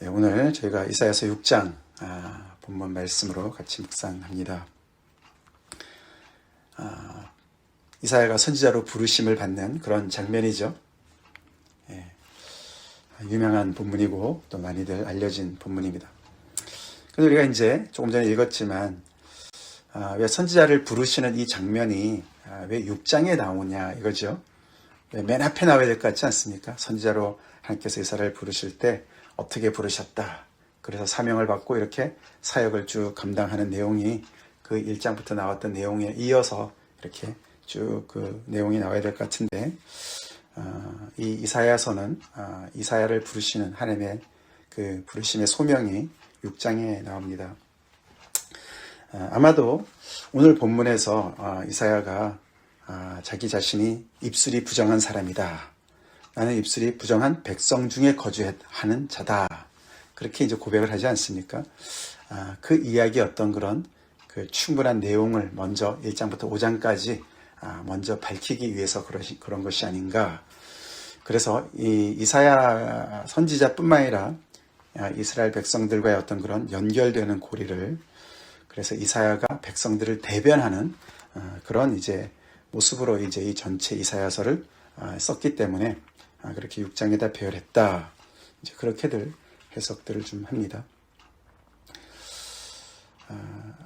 네, 오늘 저희가 이사야서 6장 본문 말씀으로 같이 묵상합니다. 이사야가 선지자로 부르심을 받는 그런 장면이죠. 예, 유명한 본문이고 또 많이들 알려진 본문입니다. 그런데 우리가 이제 조금 전에 읽었지만 왜 선지자를 부르시는 이 장면이 왜 6장에 나오냐 이거죠. 맨 앞에 나와야 될 것 같지 않습니까? 선지자로 하나님께서 이사야를 부르실 때 어떻게 부르셨다. 그래서 사명을 받고 이렇게 사역을 쭉 감당하는 내용이 그 1장부터 나왔던 내용에 이어서 이렇게 쭉 그 내용이 나와야 될 것 같은데, 이 이사야서는 이사야를 부르시는 하나님의 그 부르심의 소명이 6장에 나옵니다. 아마도 오늘 본문에서 이사야가 자기 자신이 입술이 부정한 사람이다. 나는 입술이 부정한 백성 중에 거주하는 자다. 그렇게 이제 고백을 하지 않습니까? 그 이야기의 어떤 그런 그 충분한 내용을 먼저 1장부터 5장까지 먼저 밝히기 위해서 그런 것이 아닌가. 그래서 이 이사야 선지자뿐만 아니라 이스라엘 백성들과의 어떤 그런 연결되는 고리를, 그래서 이사야가 백성들을 대변하는 그런 이제 모습으로 이제 이 전체 이사야서를 썼기 때문에 그렇게 6장에다 배열했다. 이제 그렇게들 해석들을 좀 합니다.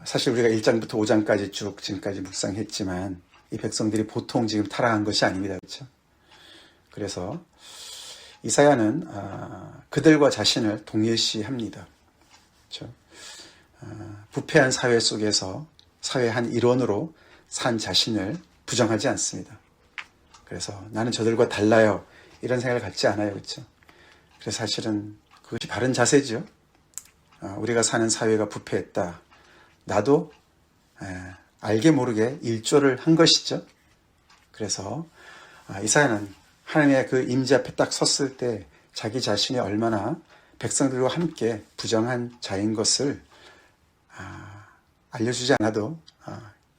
사실 우리가 1장부터 5장까지 쭉 지금까지 묵상했지만 이 백성들이 보통 지금 타락한 것이 아닙니다. 그렇죠? 그래서 이사야는 그들과 자신을 동일시합니다. 그렇죠? 부패한 사회 속에서 사회의 한 일원으로 산 자신을 부정하지 않습니다. 그래서 나는 저들과 달라요. 이런 생각을 갖지 않아요. 그렇죠? 그래서 사실은 그것이 바른 자세죠. 우리가 사는 사회가 부패했다. 나도 알게 모르게 일조를 한 것이죠. 그래서 이사야는 하나님의 그 임재 앞에 딱 섰을 때 자기 자신이 얼마나 백성들과 함께 부정한 자인 것을 알려주지 않아도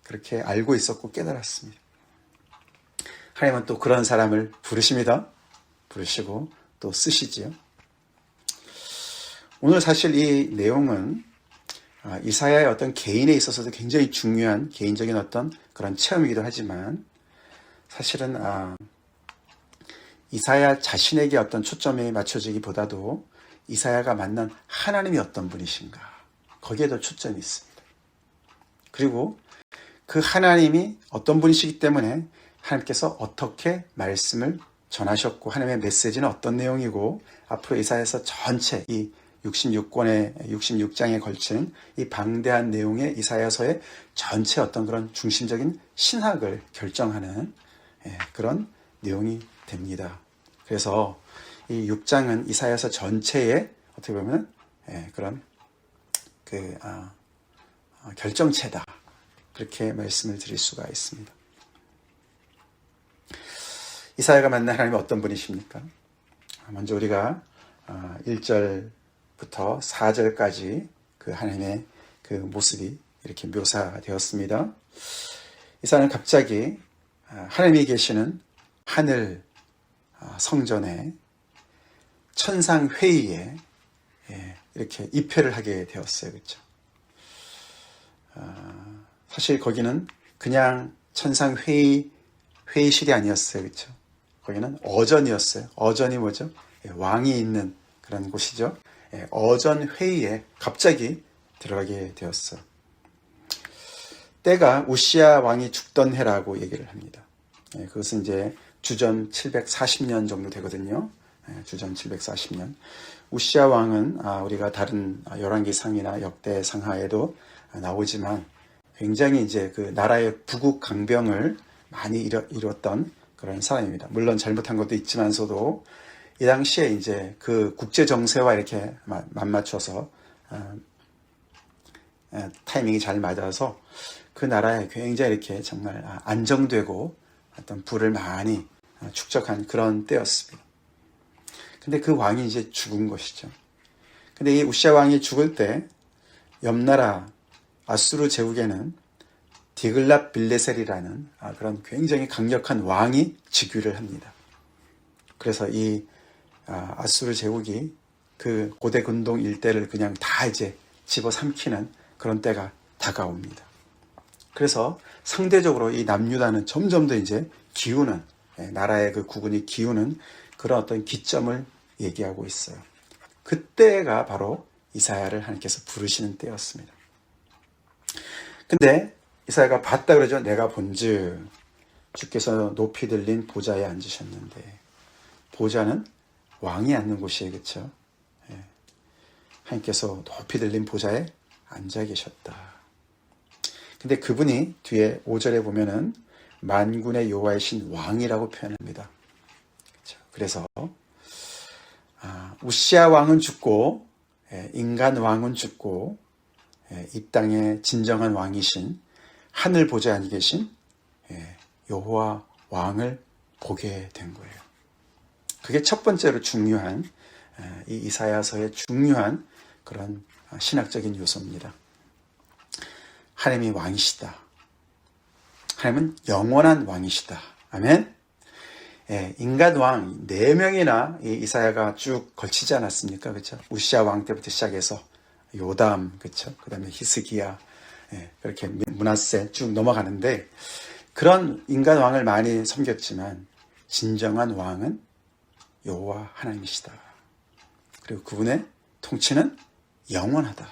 그렇게 알고 있었고 깨달았습니다. 하나님은 또 그런 사람을 부르십니다. 부르시고 또 쓰시지요. 오늘 사실 이 내용은 이사야의 어떤 개인에 있어서도 굉장히 중요한 개인적인 어떤 그런 체험이기도 하지만, 사실은 이사야 자신에게 어떤 초점이 맞춰지기보다도 이사야가 만난 하나님이 어떤 분이신가, 거기에 더 초점이 있습니다. 그리고 그 하나님이 어떤 분이시기 때문에 하나님께서 어떻게 말씀을 전하셨고 하나님의 메시지는 어떤 내용이고, 앞으로 이사야서 전체 이 66장에 걸친 이 방대한 내용의 이사야서의 전체 어떤 그런 중심적인 신학을 결정하는 그런 내용이 됩니다. 그래서 이 6장은 이사야서 전체의 어떻게 보면 그런 그 결정체다. 그렇게 말씀을 드릴 수가 있습니다. 이사야가 만난 하나님은 어떤 분이십니까? 먼저 우리가 1절부터 4절까지 그 하나님의 그 모습이 이렇게 묘사되었습니다. 이사야는 갑자기 하나님이 계시는 하늘 성전에 천상회의에 이렇게 입회를 하게 되었어요. 그렇죠? 사실 거기는 그냥 회의실이 아니었어요. 그렇죠? 거기는 어전이었어요. 어전이 뭐죠? 왕이 있는 그런 곳이죠. 어전 회의에 갑자기 들어가게 되었어요. 때가 우시야 왕이 죽던 해라고 얘기를 합니다. 그것은 이제 주전 740년 정도 되거든요. 주전 740년. 우시야 왕은 우리가 다른 열왕기상이나 역대상하에도 나오지만 굉장히 이제 그 나라의 부국 강병을 많이 이뤘던 그런 사람입니다. 물론 잘못한 것도 있지만서도 이 당시에 이제 그 국제 정세와 이렇게 맞맞춰서 타이밍이 잘 맞아서 그 나라에 굉장히 이렇게 정말 안정되고 어떤 부를 많이 축적한 그런 때였습니다. 근데 그 왕이 이제 죽은 것이죠. 근데 이 우시야 왕이 죽을 때 옆나라 아수르 제국에는 디글랏 빌레셀이라는 그런 굉장히 강력한 왕이 즉위를 합니다. 그래서 이 아수르 제국이 그 고대 근동 일대를 그냥 다 이제 집어삼키는 그런 때가 다가옵니다. 그래서 상대적으로 이 남유다는 점점 더 이제 기우는, 나라의 그 국군이 기우는 그런 어떤 기점을 얘기하고 있어요. 그때가 바로 이사야를 하나님께서 부르시는 때였습니다. 근데 이사야가 봤다 그러죠. 내가 본즉 주께서 높이 들린 보좌에 앉으셨는데, 보좌는 왕이 앉는 곳이에요. 그렇죠? 하나님께서 높이 들린 보좌에 앉아 계셨다. 근데 그분이 뒤에 5절에 보면은 만군의 여호와이신 왕이라고 표현합니다. 그렇죠? 그래서 우시아 왕은 죽고 인간 왕은 죽고 이 땅의 진정한 왕이신 하늘 보좌에 앉아 계신 여호와 왕을 보게 된 거예요. 그게 첫 번째로 중요한, 이 이사야서의 중요한 그런 신학적인 요소입니다. 하나님이 왕이시다. 하나님은 영원한 왕이시다. 아멘. 인간 왕 4명이나 이사야가 쭉 걸치지 않았습니까? 그렇죠? 우시아 왕 때부터 시작해서 요담, 그렇죠? 그다음에 히스기야, 그렇게 므낫세 쭉 넘어가는데, 그런 인간 왕을 많이 섬겼지만 진정한 왕은 여호와 하나님이시다. 그리고 그분의 통치는 영원하다.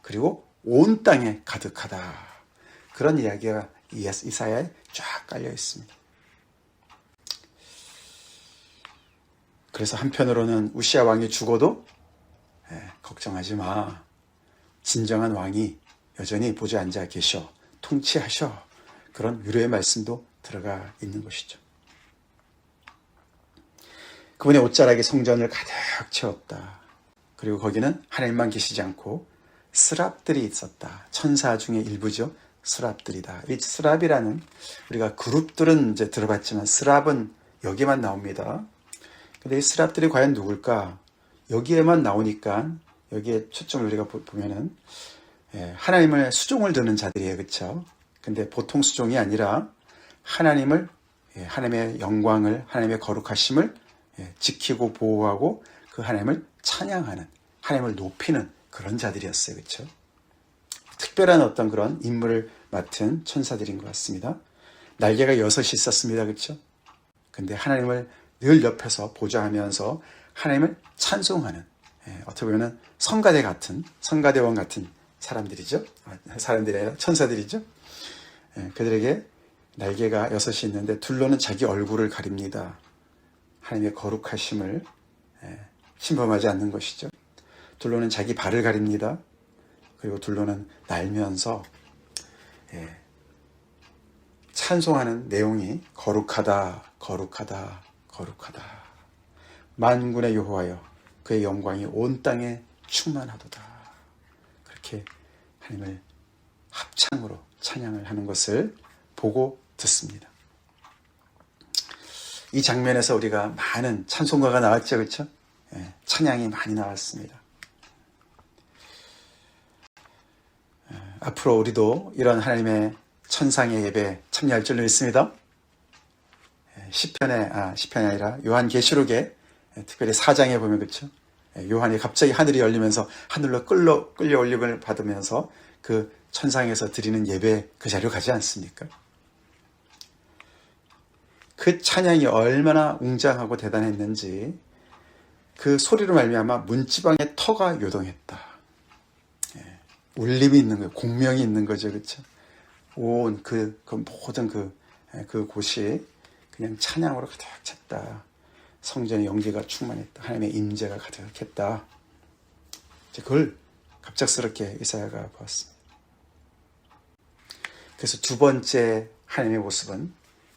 그리고 온 땅에 가득하다. 그런 이야기가 이사야에 쫙 깔려 있습니다. 그래서 한편으로는 우시아 왕이 죽어도 걱정하지 마. 진정한 왕이 여전히 보좌에 앉아 계셔. 통치하셔. 그런 위로의 말씀도 들어가 있는 것이죠. 그분의 옷자락이 성전을 가득 채웠다. 그리고 거기는 하나님만 계시지 않고 스랍들이 있었다. 천사 중에 일부죠. 스랍들이다. 이 스랍이라는, 우리가 그룹들은 이제 들어봤지만 스랍은 여기만 나옵니다. 근데 이 스랍들이 과연 누굴까? 여기에만 나오니까 여기에 초점을 우리가 보면은 하나님을 수종을 드는 자들이에요. 그렇죠? 근데 보통 수종이 아니라 하나님을, 하나님의 영광을, 하나님의 거룩하심을 지키고 보호하고 그 하나님을 찬양하는, 하나님을 높이는 그런 자들이었어요. 그렇죠? 특별한 어떤 그런 임무를 맡은 천사들인 것 같습니다. 날개가 6이 있었습니다. 그렇죠? 근데 하나님을 늘 옆에서 보좌하면서 하나님을 찬송하는, 어떻게 보면 성가대원 같은 사람들이죠. 사람들이 아니라 천사들이죠. 그들에게 날개가 6이 있는데 둘로는 자기 얼굴을 가립니다. 하나님의 거룩하심을 침범하지 않는 것이죠. 둘로는 자기 발을 가립니다. 그리고 둘로는 날면서 찬송하는 내용이 거룩하다, 거룩하다, 거룩하다. 만군의 여호와여, 그의 영광이 온 땅에 충만하도다. 그렇게 하나님을 합창으로 찬양을 하는 것을 보고 듣습니다. 이 장면에서 우리가 많은 찬송가가 나왔죠. 그렇죠? 찬양이 많이 나왔습니다. 앞으로 우리도 이런 하나님의 천상의 예배에 참여할 줄로 믿습니다. 시편이 아니라 요한계시록에 특별히 4장에 보면, 그렇죠? 요한이 갑자기 하늘이 열리면서 하늘로 끌려 올림을 받으면서 그 천상에서 드리는 예배 그 자리로 가지 않습니까? 그 찬양이 얼마나 웅장하고 대단했는지 그 소리로 말미암아 문지방의 터가 요동했다. 울림이 있는 거예요. 공명이 있는 거죠. 그렇죠? 온 그 모든 그 곳이 그냥 찬양으로 가득 찼다. 성전의 영계가 충만했다. 하나님의 임재가 가득했다. 그걸 갑작스럽게 이사야가 보았습니다. 그래서 두 번째 하나님의 모습은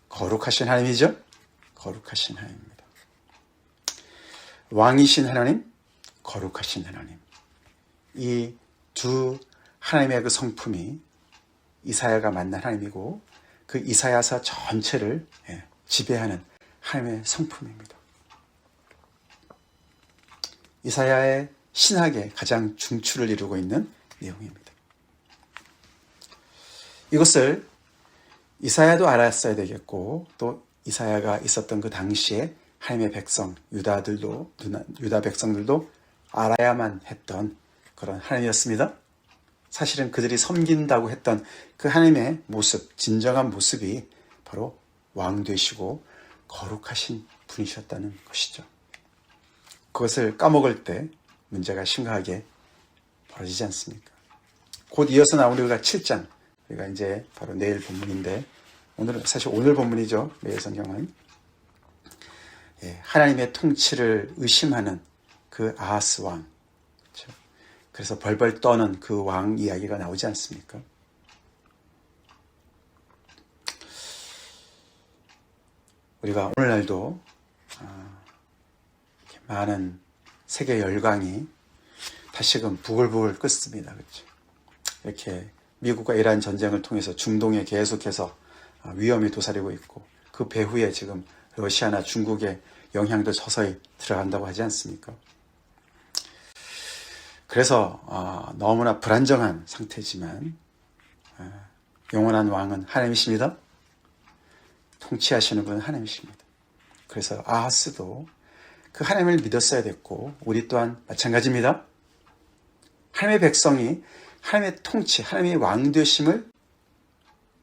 거룩하신 하나님이죠. 거룩하신 하나님입니다. 왕이신 하나님, 거룩하신 하나님. 이 두 하나님의 그 성품이 이사야가 만난 하나님이고 그 이사야서 전체를 지배하는 하나님의 성품입니다. 이사야의 신학의 가장 중추를 이루고 있는 내용입니다. 이것을 이사야도 알았어야 되겠고 또 이사야가 있었던 그 당시에 하나님의 백성, 유다 백성들도 알아야만 했던 그런 하나님이었습니다. 사실은 그들이 섬긴다고 했던 그 하나님의 모습, 진정한 모습이 바로 왕 되시고 거룩하신 분이셨다는 것이죠. 그것을 까먹을 때 문제가 심각하게 벌어지지 않습니까? 곧 이어서 나오는 우리가 7장, 우리가 이제 바로 내일 본문인데, 오늘은 사실 오늘 본문이죠. 매일 성경은. 하나님의 통치를 의심하는 그 아하스 왕, 그렇죠? 그래서 벌벌 떠는 그 왕 이야기가 나오지 않습니까? 우리가 오늘날도 많은 세계 열강이 다시금 부글부글 끓습니다. 그렇죠? 이렇게 미국과 이란 전쟁을 통해서 중동에 계속해서 위험이 도사리고 있고, 그 배후에 지금 러시아나 중국의 영향도 서서히 들어간다고 하지 않습니까? 그래서 너무나 불안정한 상태지만 영원한 왕은 하나님이십니다. 통치하시는 분은 하나님이십니다. 그래서 아하스도 그 하나님을 믿었어야 됐고, 우리 또한 마찬가지입니다. 하나님의 백성이 하나님의 통치, 하나님의 왕되심을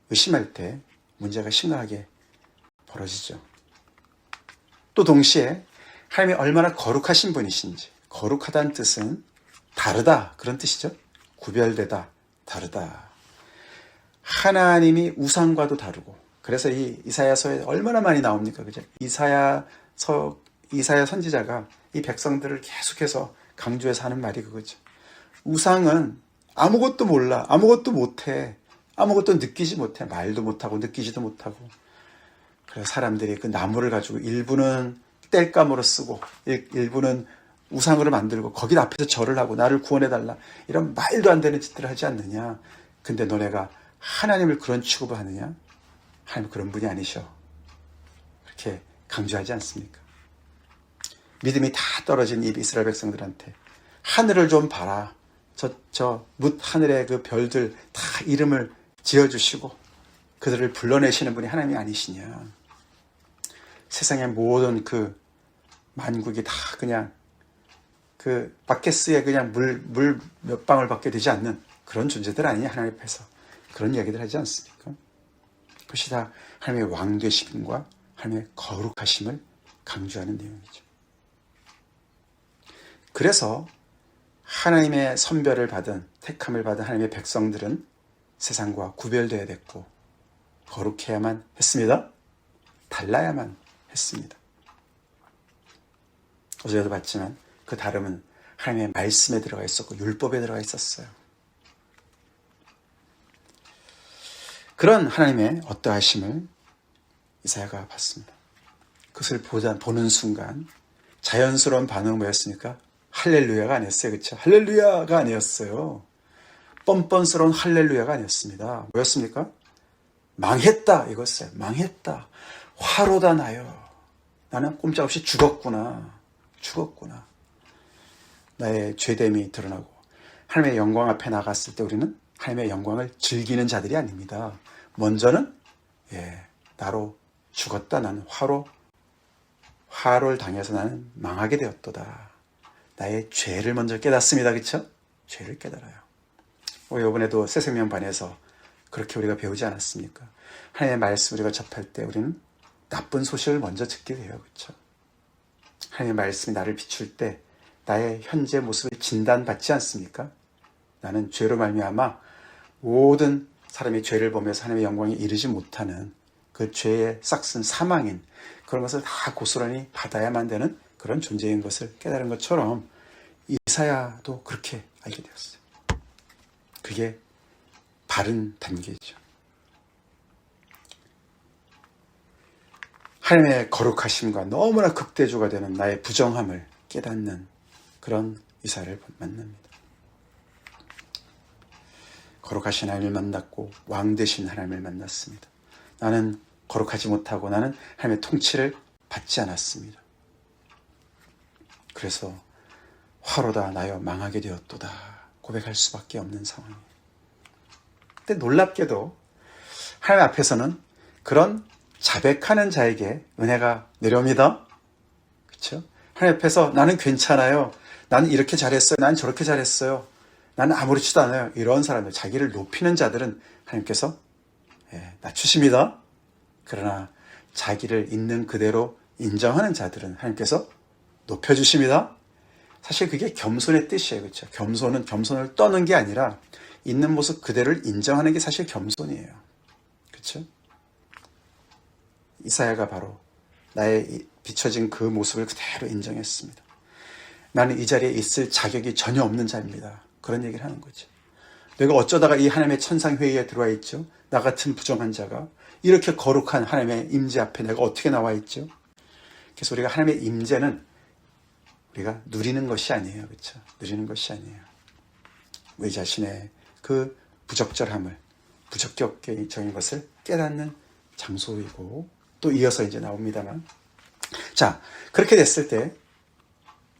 의심할 때 문제가 심각하게 벌어지죠. 또 동시에 하나님이 얼마나 거룩하신 분이신지, 거룩하다는 뜻은 다르다, 그런 뜻이죠. 구별되다, 다르다. 하나님이 우상과도 다르고, 그래서 이 이사야서에 얼마나 많이 나옵니까? 그죠? 이사야 선지자가 이 백성들을 계속해서 강조해서 하는 말이 그거죠. 우상은 아무것도 몰라, 아무것도 못해, 아무것도 느끼지 못해, 말도 못하고 느끼지도 못하고. 그래서 사람들이 그 나무를 가지고 일부는 땔감으로 쓰고 일부는 우상으로 만들고 거기 앞에서 절을 하고 나를 구원해달라, 이런 말도 안 되는 짓들을 하지 않느냐. 근데 너네가 하나님을 그런 취급을 하느냐? 하나님 그런 분이 아니셔. 그렇게 강조하지 않습니까? 믿음이 다 떨어진 이 이스라엘 백성들한테 하늘을 좀 봐라. 저 뭇 하늘의 그 별들 다 이름을 지어주시고 그들을 불러내시는 분이 하나님이 아니시냐. 세상의 모든 그 만국이 다 그냥 그 바켓스에 그냥 물 몇 방울 밖에 되지 않는 그런 존재들 아니냐, 하나님 앞에서. 그런 이야기들 하지 않습니까? 그것이 다 하나님의 왕되심과 하나님의 거룩하심을 강조하는 내용이죠. 그래서 하나님의 선별을 받은, 택함을 받은 하나님의 백성들은 세상과 구별되어야 됐고 거룩해야만 했습니다. 달라야만 했습니다. 어제도 봤지만 그 다름은 하나님의 말씀에 들어가 있었고 율법에 들어가 있었어요. 그런 하나님의 어떠하심을 이사야가 봤습니다. 그것을 보는 순간 자연스러운 반응은 뭐였습니까? 할렐루야가 아니었어요. 그렇죠? 할렐루야가 아니었어요. 뻔뻔스러운 할렐루야가 아니었습니다. 뭐였습니까? 망했다, 이거였어요. 망했다. 화로다 나요. 나는 꼼짝없이 죽었구나. 나의 죄됨이 드러나고 하나님의 영광 앞에 나갔을 때 우리는 하나님의 영광을 즐기는 자들이 아닙니다. 먼저는 나로 죽었다. 나는 화로를 당해서 나는 망하게 되었도다. 나의 죄를 먼저 깨닫습니다. 그렇죠? 죄를 깨달아요. 이번에도 새생명반에서 그렇게 우리가 배우지 않았습니까? 하나님의 말씀 우리가 접할 때 우리는 나쁜 소식을 먼저 듣게 돼요. 그렇죠? 하나님의 말씀이 나를 비출 때 나의 현재 모습을 진단받지 않습니까? 나는 죄로 말미암아 모든 사람이 죄를 보면서 하나님의 영광에 이르지 못하는 그 죄의 싹슨 사망인 그런 것을 다 고스란히 받아야만 되는 그런 존재인 것을 깨달은 것처럼 이사야도 그렇게 알게 되었어요. 그게 바른 단계죠. 하나님의 거룩하심과 너무나 극대조가 되는 나의 부정함을 깨닫는 그런 이사야를 만납니다. 거룩하신 하나님을 만났고 왕 되신 하나님을 만났습니다. 나는 거룩하지 못하고 나는 하나님의 통치를 받지 않았습니다. 그래서 화로다 나여 망하게 되었도다 고백할 수밖에 없는 상황이에요. 근데 놀랍게도 하나님 앞에서는 그런 자백하는 자에게 은혜가 내려옵니다. 그렇죠? 하나님 앞에서 나는 괜찮아요. 나는 이렇게 잘했어요. 난 저렇게 잘했어요. 나는 아무렇지도 않아요. 이런 사람들, 자기를 높이는 자들은 하나님께서 낮추십니다. 그러나 자기를 있는 그대로 인정하는 자들은 하나님께서 높여주십니다. 사실 그게 겸손의 뜻이에요. 그렇죠? 겸손은 겸손을 떠는 게 아니라 있는 모습 그대로를 인정하는 게 사실 겸손이에요. 그렇죠? 이사야가 바로 나의 비춰진 그 모습을 그대로 인정했습니다. 나는 이 자리에 있을 자격이 전혀 없는 자입니다. 그런 얘기를 하는 거죠. 내가 어쩌다가 이 하나님의 천상회의에 들어와 있죠? 나 같은 부정한 자가 이렇게 거룩한 하나님의 임재 앞에 내가 어떻게 나와 있죠? 그래서 우리가 하나님의 임재는 우리가 누리는 것이 아니에요. 그렇죠? 누리는 것이 아니에요. 우리 자신의 그 부적절함을, 부적격적인 것을 깨닫는 장소이고, 또 이어서 이제 나옵니다만. 자, 그렇게 됐을 때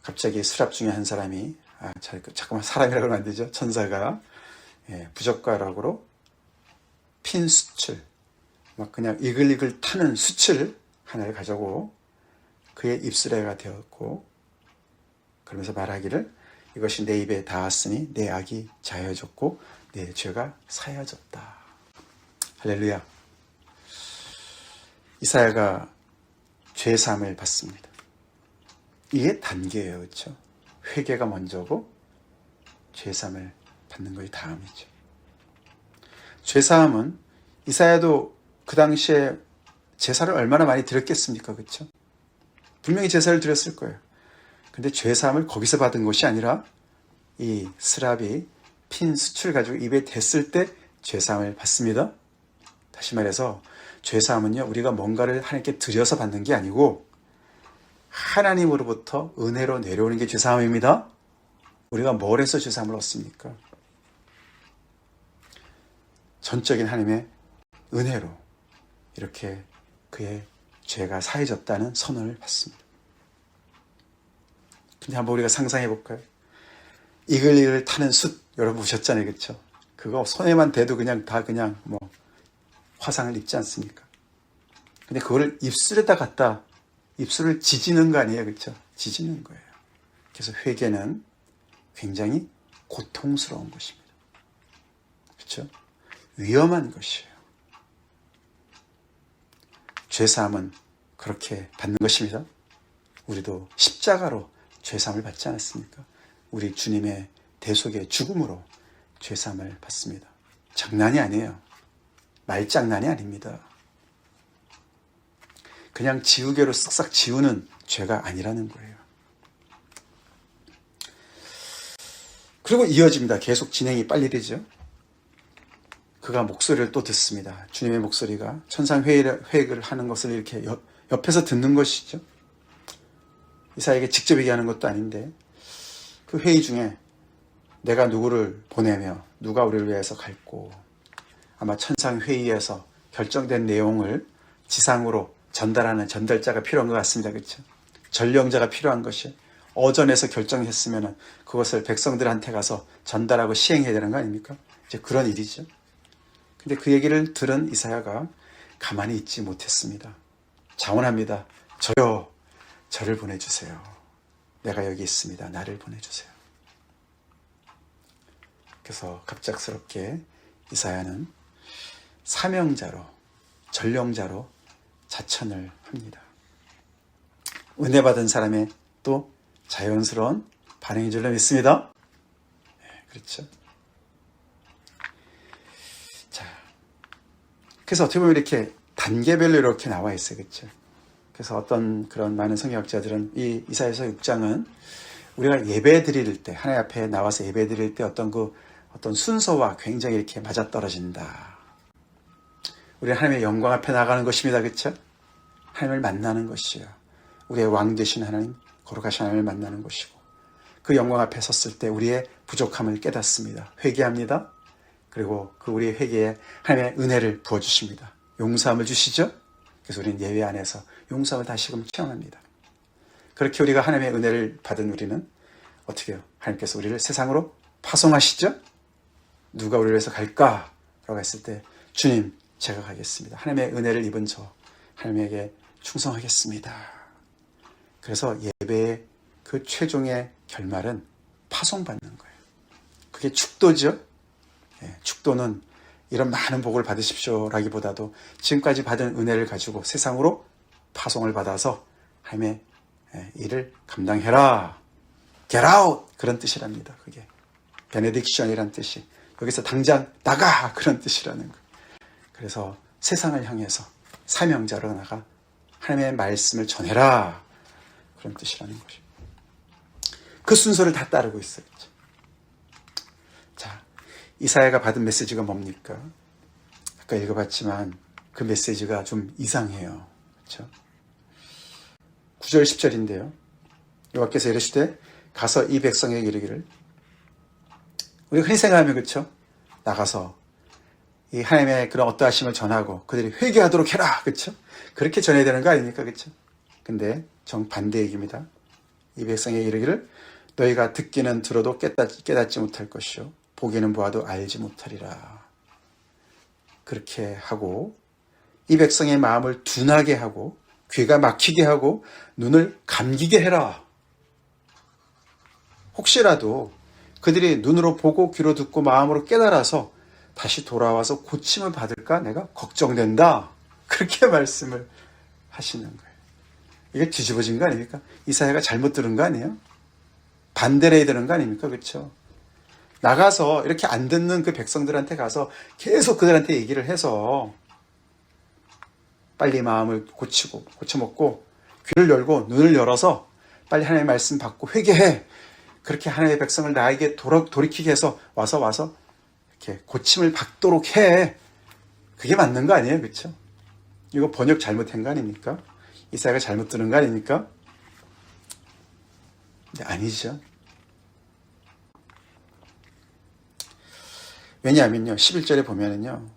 갑자기 수랍 중에 한 사람이, 잠깐만, 사람이라고 하면 안 되죠. 천사가 부젓가락으로 핀 수출, 막 그냥 이글이글 타는 수출 하나를 가져고 그의 입술에가 되었고, 그러면서 말하기를 이것이 내 입에 닿았으니 내 악이 자여졌고 내 죄가 사여졌다. 할렐루야. 이사야가 죄사함을 받습니다. 이게 단계예요. 그렇죠? 회개가 먼저고 죄사함을 받는 것이 다음이죠. 죄사함은 이사야도 그 당시에 제사를 얼마나 많이 드렸겠습니까? 그렇죠? 분명히 제사를 드렸을 거예요. 근데 죄사함을 거기서 받은 것이 아니라 이 스랍이 핀 수출 가지고 입에 댔을 때 죄사함을 받습니다. 다시 말해서 죄사함은요, 우리가 뭔가를 하나님께 드려서 받는 게 아니고 하나님으로부터 은혜로 내려오는 게 죄사함입니다. 우리가 뭘 해서 죄사함을 얻습니까? 전적인 하나님의 은혜로 이렇게 그의 죄가 사해졌다는 선언을 받습니다. 근데 한번 우리가 상상해 볼까요? 이글이글 타는 숯, 여러분 보셨잖아요. 그렇죠? 그거 손에만 대도 그냥 다 그냥 화상을 입지 않습니까? 근데 그거를 입술에다 갖다 입술을 지지는 거 아니에요. 그렇죠? 지지는 거예요. 그래서 회개는 굉장히 고통스러운 것입니다. 그렇죠? 위험한 것이에요. 죄사함은 그렇게 받는 것입니다. 우리도 십자가로 죄사함을 받지 않았습니까? 우리 주님의 대속의 죽음으로 죄사함을 받습니다. 장난이 아니에요. 말장난이 아닙니다. 그냥 지우개로 쓱싹 지우는 죄가 아니라는 거예요. 그리고 이어집니다. 계속 진행이 빨리 되죠. 그가 목소리를 또 듣습니다. 주님의 목소리가 천상회의를 하는 것을 이렇게 옆에서 듣는 것이죠. 이사야에게 직접 얘기하는 것도 아닌데 그 회의 중에 내가 누구를 보내며 누가 우리를 위해서 갈고, 아마 천상회의에서 결정된 내용을 지상으로 전달하는 전달자가 필요한 것 같습니다. 그렇죠? 전령자가 필요한 것이 어전에서 결정했으면 그것을 백성들한테 가서 전달하고 시행해야 되는 거 아닙니까? 이제 그런 일이죠. 근데 그 얘기를 들은 이사야가 가만히 있지 못했습니다. 자원합니다. 저요, 저를 보내주세요. 내가 여기 있습니다. 나를 보내주세요. 그래서 갑작스럽게 이사야는 사명자로, 전령자로 자천을 합니다. 은혜 받은 사람의 또 자연스러운 반응인 줄로 믿습니다. 네, 그렇죠. 자, 그래서 어떻게 보면 이렇게 단계별로 이렇게 나와 있어요. 그렇죠. 그래서 어떤 그런 많은 성경학자들은 이 이사야서 6장은 우리가 예배 드릴 때, 하나님 앞에 나와서 예배 드릴 때 어떤 순서와 굉장히 이렇게 맞아떨어진다. 우리는 하나님의 영광 앞에 나가는 것입니다. 그렇죠? 하나님을 만나는 것이에요. 우리의 왕 되신 하나님, 거룩하신 하나님을 만나는 것이고, 그 영광 앞에 섰을 때 우리의 부족함을 깨닫습니다. 회개합니다. 그리고 그 우리의 회개에 하나님의 은혜를 부어주십니다. 용서함을 주시죠? 그래서 우리는 예배 안에서 용서함을 다시금 체험합니다. 그렇게 우리가 하나님의 은혜를 받은 우리는 어떻게 해요? 하나님께서 우리를 세상으로 파송하시죠? 누가 우리를 위해서 갈까? 라고 했을 때 주님, 제가 가겠습니다. 하나님의 은혜를 입은 저 하나님에게 충성하겠습니다. 그래서 예배의 그 최종의 결말은 파송받는 거예요. 그게 축도죠. 축도는 이런 많은 복을 받으십시오라기보다도 지금까지 받은 은혜를 가지고 세상으로 파송을 받아서 하나님의 일을 감당해라. Get out! 그런 뜻이랍니다. 그게 베네딕션이란 뜻이. 여기서 당장 나가! 그런 뜻이라는 거예요. 그래서 세상을 향해서 사명자로 나가 하나님의 말씀을 전해라. 그런 뜻이라는 것이죠. 그 순서를 다 따르고 있어요. 자, 이사야가 받은 메시지가 뭡니까? 아까 읽어봤지만 그 메시지가 좀 이상해요. 그렇죠? 9절 10절인데요. 여호와께서 이르시되 가서 이 백성에게 이르기를, 우리가 흔히 생각하면 그렇죠? 나가서 이 하나님의 그런 어떠하심을 전하고 그들이 회개하도록 해라. 그렇죠? 그렇게 전해야 되는 거 아닙니까? 그렇죠? 근데 정반대 얘기입니다. 이 백성에게 이르기를 너희가 듣기는 들어도 깨닫지 못할 것이요 보기는 보아도 알지 못하리라. 그렇게 하고 이 백성의 마음을 둔하게 하고 귀가 막히게 하고 눈을 감기게 해라. 혹시라도 그들이 눈으로 보고 귀로 듣고 마음으로 깨달아서 다시 돌아와서 고침을 받을까 내가 걱정된다. 그렇게 말씀을 하시는 거예요. 이게 뒤집어진 거 아닙니까? 이사야가 잘못 들은 거 아니에요? 반대로 해야 되는 거 아닙니까? 그렇죠? 나가서 이렇게 안 듣는 그 백성들한테 가서 계속 그들한테 얘기를 해서 빨리 마음을 고쳐먹고 귀를 열고 눈을 열어서 빨리 하나님의 말씀 받고 회개해. 그렇게 하나님의 백성을 나에게 돌이키게 해서 와서 이렇게 고침을 받도록 해. 그게 맞는 거 아니에요? 그렇죠? 이거 번역 잘못한 거 아닙니까? 이사야가 잘못 들은 거 아닙니까? 근데 아니죠. 왜냐하면요, 11절에 보면은요,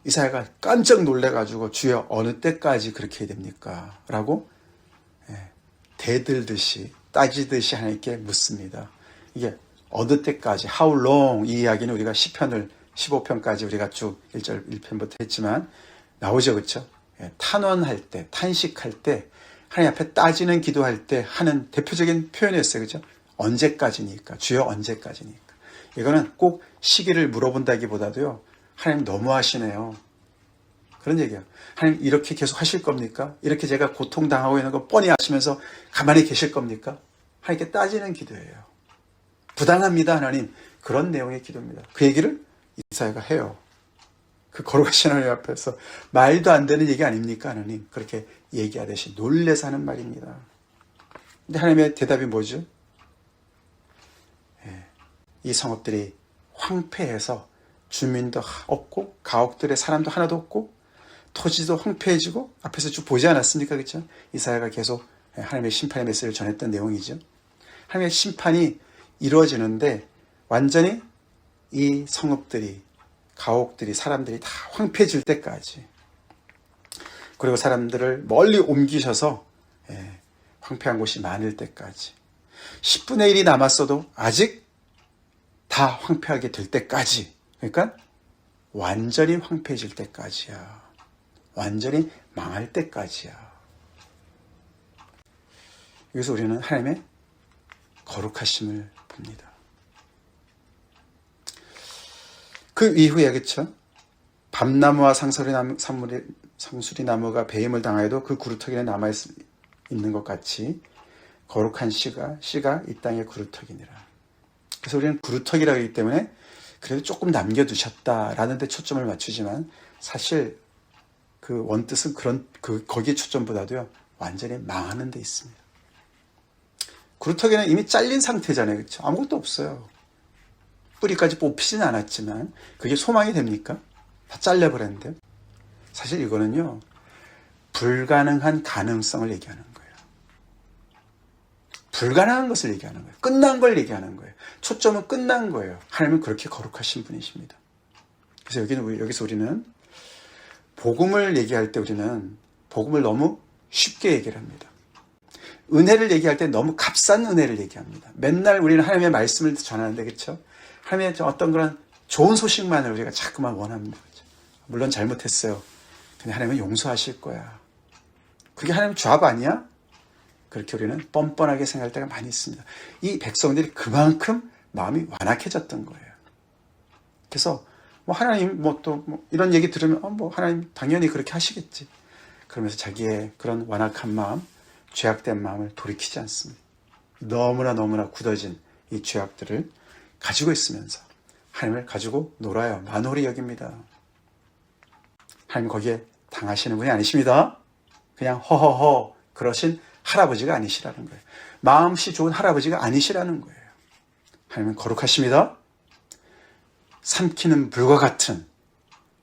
이사야가 깜짝 놀래가지고 주여 어느 때까지 그렇게 해야 됩니까? 라고 대들듯이 따지듯이 하나님께 묻습니다. 이게 어느 때까지, how long, 이 이야기는 우리가 시편을 15편까지 우리가 쭉 1절 1편부터 했지만 나오죠. 그렇죠? 탄원할 때, 탄식할 때, 하나님 앞에 따지는 기도할 때 하는 대표적인 표현이었어요. 그렇죠? 언제까지니까, 주여 언제까지니까. 이거는 꼭 시기를 물어본다기보다도요, 하나님 너무하시네요. 그런 얘기야. 하나님 이렇게 계속 하실 겁니까? 이렇게 제가 고통당하고 있는 거 뻔히 아시면서 가만히 계실 겁니까? 하나님께 따지는 기도예요. 부당합니다, 하나님. 그런 내용의 기도입니다. 그 얘기를 이사야가 해요. 그 거룩하신 하나님 앞에서 말도 안 되는 얘기 아닙니까, 하나님? 그렇게 얘기하듯이 놀래서 하는 말입니다. 근데 하나님의 대답이 뭐죠? 이 성읍들이 황폐해서 주민도 없고 가옥들의 사람도 하나도 없고 토지도 황폐해지고, 앞에서 쭉 보지 않았습니까? 그렇죠? 이사야가 계속 하나님의 심판의 메시지를 전했던 내용이죠. 하나님의 심판이 이루어지는데 완전히 이 성읍들이, 가옥들이, 사람들이 다 황폐해질 때까지, 그리고 사람들을 멀리 옮기셔서 황폐한 곳이 많을 때까지, 10분의 1이 남았어도 아직 다 황폐하게 될 때까지, 그러니까 완전히 황폐해질 때까지야. 완전히 망할 때까지야. 여기서 우리는 하나님의 거룩하심을 봅니다. 그 이후에, 그렇죠? 밤나무와 상수리나무가 배임을 당하여도 그 구루터기는 남아있는 것 같이 거룩한 씨가 이 땅의 구루터기니라. 그래서 우리는 구루터기라고 하기 때문에 그래도 조금 남겨두셨다라는 데 초점을 맞추지만, 사실 그 원뜻은 거기에 초점보다도요, 완전히 망하는 데 있습니다. 구루터기는 이미 잘린 상태잖아요. 그렇죠? 아무것도 없어요. 뿌리까지 뽑히지는 않았지만 그게 소망이 됩니까? 다 잘려버렸는데. 사실 이거는요, 불가능한 가능성을 얘기하는 거예요. 불가능한 것을 얘기하는 거예요. 끝난 걸 얘기하는 거예요. 초점은 끝난 거예요. 하나님은 그렇게 거룩하신 분이십니다. 그래서 여기서 우리는 복음을 얘기할 때 우리는 복음을 너무 쉽게 얘기를 합니다. 은혜를 얘기할 때 너무 값싼 은혜를 얘기합니다. 맨날 우리는 하나님의 말씀을 전하는데, 그렇죠? 하나님의 어떤 그런 좋은 소식만을 우리가 자꾸만 원합니다. 그렇죠? 물론 잘못했어요. 근데 하나님은 용서하실 거야. 그게 하나님 조합 아니야? 그렇게 우리는 뻔뻔하게 생각할 때가 많이 있습니다. 이 백성들이 그만큼 마음이 완악해졌던 거예요. 그래서 하나님 또 이런 얘기 들으면 하나님 당연히 그렇게 하시겠지. 그러면서 자기의 그런 완악한 마음, 죄악된 마음을 돌이키지 않습니다. 너무나 굳어진 이 죄악들을 가지고 있으면서 하나님을 가지고 놀아요. 만홀히 여깁니다. 하나님 거기에 당하시는 분이 아니십니다. 그냥 허허허 그러신 할아버지가 아니시라는 거예요. 마음씨 좋은 할아버지가 아니시라는 거예요. 하나님은 거룩하십니다. 삼키는 불과 같은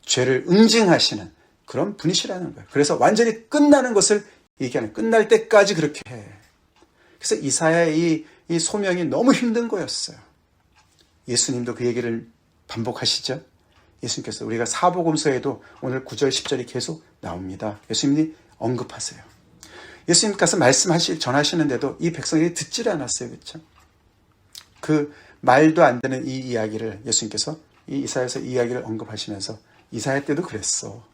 죄를 응징하시는 그런 분이시라는 거예요. 그래서 완전히 끝나는 것을 얘기하는, 끝날 때까지 그렇게 해. 그래서 이사야의 이 소명이 너무 힘든 거였어요. 예수님도 그 얘기를 반복하시죠. 예수님께서 우리가 사복음서에도 오늘 9절 10절이 계속 나옵니다. 예수님이 언급하세요. 예수님께서 전하시는데도 이 백성이 듣질 않았어요. 그렇죠? 그 말도 안 되는 이 이야기를 예수님께서 이 이사야에서 이 이야기를 언급하시면서 이사야 때도 그랬어.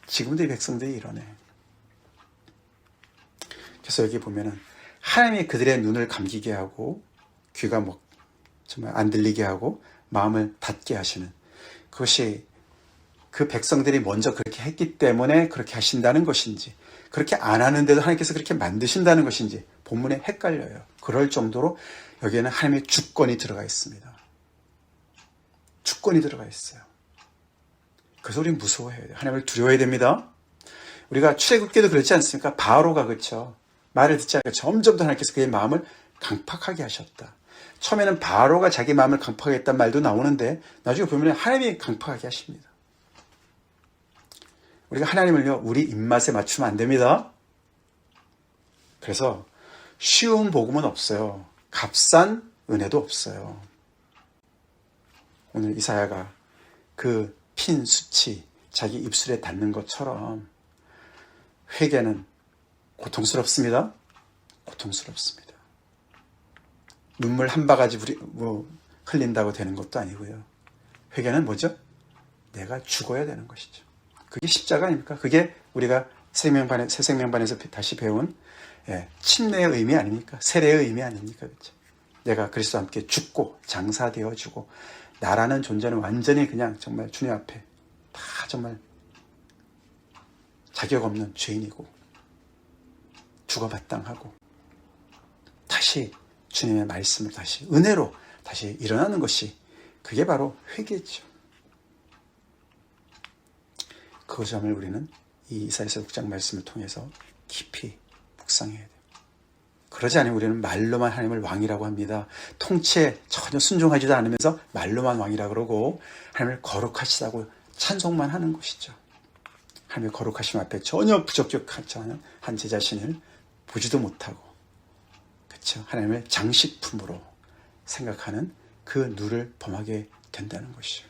지금도 이 백성들이 이러네. 그래서 여기 보면은 하나님이 그들의 눈을 감기게 하고 귀가 정말 안 들리게 하고 마음을 닫게 하시는, 그것이 그 백성들이 먼저 그렇게 했기 때문에 그렇게 하신다는 것인지, 그렇게 안 하는데도 하나님께서 그렇게 만드신다는 것인지 본문에 헷갈려요. 그럴 정도로 여기에는 하나님의 주권이 들어가 있습니다. 주권이 들어가 있어요. 그래서 우리는 무서워해야 돼요. 하나님을 두려워해야 됩니다. 우리가 출애굽기도 그렇지 않습니까? 바로가 그렇죠. 말을 듣지 않으니까 점점 더 하나님께서 그의 마음을 강팍하게 하셨다. 처음에는 바로가 자기 마음을 강팍하게 했단 말도 나오는데 나중에 보면 하나님이 강팍하게 하십니다. 우리가 하나님을요, 우리 입맛에 맞추면 안 됩니다. 그래서 쉬운 복음은 없어요. 값싼 은혜도 없어요. 오늘 이사야가 그 핀 수치 자기 입술에 닿는 것처럼 회개는 고통스럽습니다. 고통스럽습니다. 눈물 한 바가지 흘린다고 되는 것도 아니고요. 회개는 뭐죠? 내가 죽어야 되는 것이죠. 그게 십자가 아닙니까? 그게 우리가 새 생명반에서 다시 배운 침례의 의미 아닙니까? 세례의 의미 아닙니까? 그렇죠? 내가 그리스도와 함께 죽고 장사되어지고 나라는 존재는 완전히 그냥 정말 주님 앞에 다 정말 자격 없는 죄인이고 죽어마땅하고 다시 주님의 말씀을 다시 은혜로 다시 일어나는 것이, 그게 바로 회개죠. 그 점을 우리는 이 이사야서 6장 말씀을 통해서 깊이 묵상해야 돼요. 그러지 않으면 우리는 말로만 하나님을 왕이라고 합니다. 통치에 전혀 순종하지도 않으면서 말로만 왕이라고 그러고 하나님을 거룩하시다고 찬송만 하는 것이죠. 하나님의 거룩하심 앞에 전혀 부적격하지 않은 한 제 자신을 보지도 못하고, 그렇죠? 하나님을 장식품으로 생각하는 그 누를 범하게 된다는 것이죠.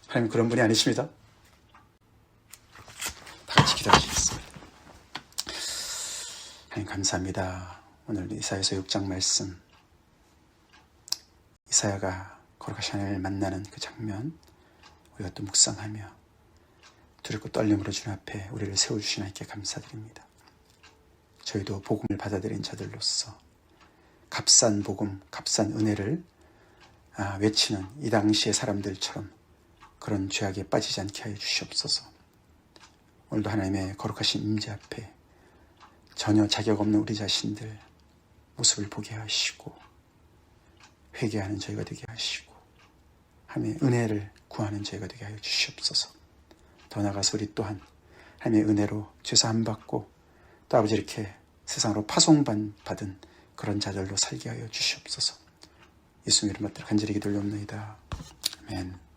하나님 그런 분이 아니십니다. 다 같이 기도하시겠습니다. 하나님 감사합니다. 오늘 이사야서 6장 말씀, 이사야가 거룩하신 하나님을 만나는 그 장면 우리가 또 묵상하며 두렵고 떨림으로 주님 앞에 우리를 세워주신 하나님께 감사드립니다. 저희도 복음을 받아들인 자들로서 값싼 복음, 값싼 은혜를 외치는 이 당시의 사람들처럼 그런 죄악에 빠지지 않게 하여 주시옵소서. 오늘도 하나님의 거룩하신 임재 앞에 전혀 자격 없는 우리 자신들 모습을 보게 하시고 회개하는 저희가 되게 하시고 하나님의 은혜를 구하는 저희가 되게 하여 주시옵소서. 더 나아가서 우리 또한 하나님의 은혜로 죄사함 받고 또 아버지 이렇게 세상으로 파송받은 그런 자들로 살게 하여 주시옵소서. 예수님 이름 받들어 간절히 기도를 올려옵나이다. 아멘.